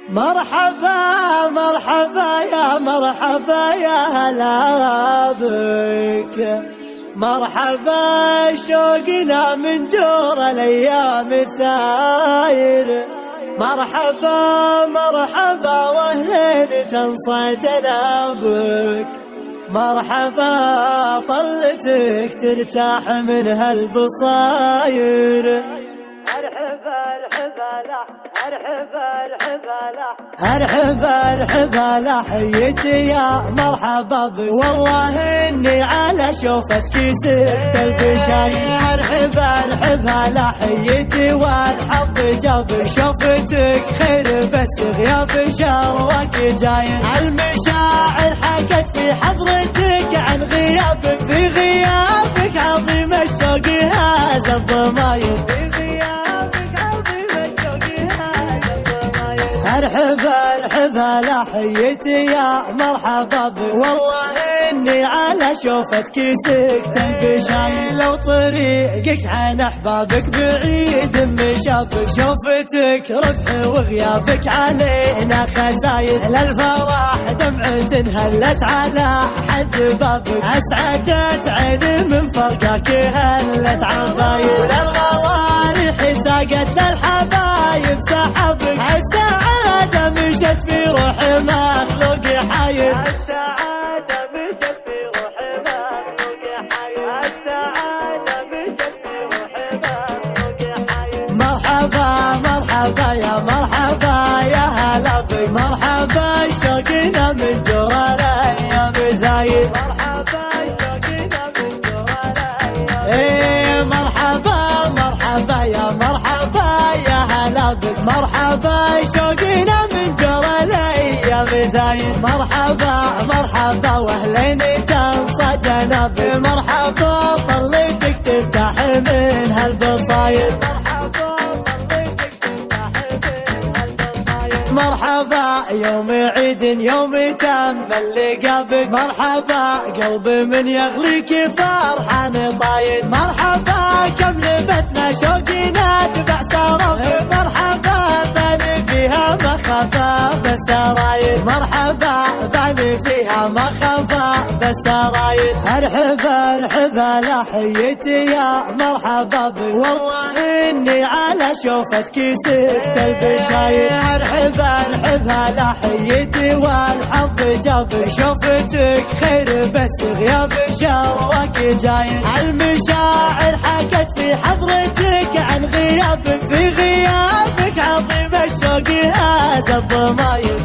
مرحبا مرحبا يا مرحبا يا هلا بك، مرحبا شوقنا من جور الايام الثاير، مرحبا مرحبا واهلين تنصى جنابك، مرحبا طلتك ترتاح من هالبصاير. ارحبا لحيتي يا مرحبا بك، والله اني على شوفتك سبت البشاير. ارحبا لحيتي والحظ جابك، شوفتك خير بس غياب شروك جاير. المشاعر حكت في حضرتك عن غيابك، في غيابك عظيم الشوق هذا الضماير. ارحبا لحيتي يا مرحبا بك، والله اني على شوفتك سكت البشاير. لو طريقك عن احبابك بعيد مشابك، شوفتك ربح وغيابك علينا خساير. للفرح دمعة هلت على حد بابك، اسعدت عيني من فرقك هلت عباير. للغوارح ساقت للحبايب سحبك، السعادة مشت في روح مخلوق حاير. السعادة مشت في روح مخلوق حاير. السعادة مشت في روح مخلوق حاير. مرحبا يا مرحبا يا هلا بك، مرحبا شوقنا من جور الايام زايد. مرحبا شوقنا من جور الايام. مرحبا يا مرحبا يا هلا بك، مرحبا شوقنا من جور الايام زايد. مرحبا واهلين تنصى جنابك، مرحبا طلتك ترتاح من هالبصاير. مرحبا يوم عيد يوم تم لقابك، مرحبا قلب من يغليك فرحان طاير. مرحبا كم لبتنا شوقنا تبع سرابك، مرحبا باني فيها مخافة بالسراير. مرحبا باني فيها مخافة بالسراير. ارحبا لحيتي يا مرحبا بك، والله اني على شوفتك سكت البشاير. ارحبا لحيتي والحظ جابك، شوفتك خير بس غياب شروك جاير. المشاعر حكت في حضرتك عن غيابك، في غيابك عظيم الشوق هذا الضماير.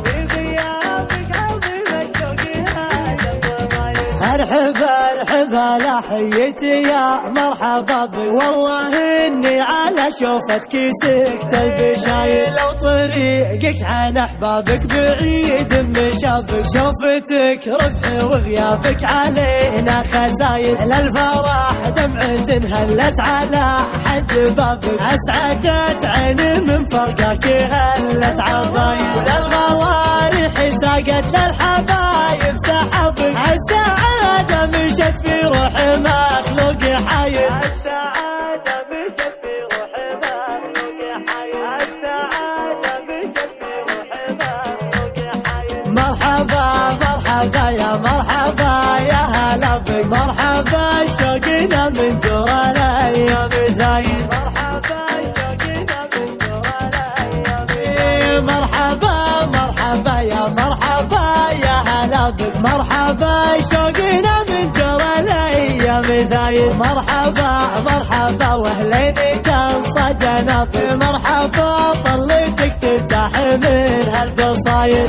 ارحبا لحيتي يا مرحبا بك، والله اني على شوفتك سكت البشاير. لو طريقك عن احبابك بعيد مشابك، شوفتك ربح وغيابك علينا خساير. للفرح دمعة هلت على حد بابك، اسعدت عيني من فرقك هلت عباير. للغوارح ساقت للحبايب سحبك، السعادة مشت في روح مخلوق حاير. السعادة مشت في روح مخلوق حاير. السعادة مشت في روح مخلوق حاير. مرحبا يا مرحبا يا هلا بك، مرحبا شوقنا من جور الايام زايد. مرحبا شوقنا من جور الايام. مرحبا يا مرحبا يا هلا بك، مرحبا شوقنا من جور الايام زايد. مرحبا واهلين تنصى جنابك، مرحبا طلتك ترتاح من هالبصاير.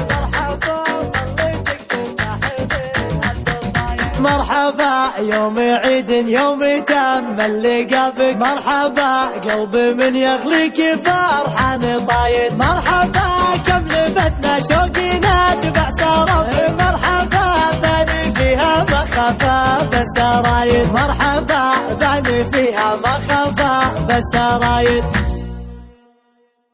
مرحبا يوم عيد يوم تم لقابك، مرحبا قلب من يغليك فرحان طاير. مرحبا كم لبتنا شوقنا تبع سرابك، مرحبا باني فيها مخافة بالسراير. مرحبا باني فيها مخافة بالسراير.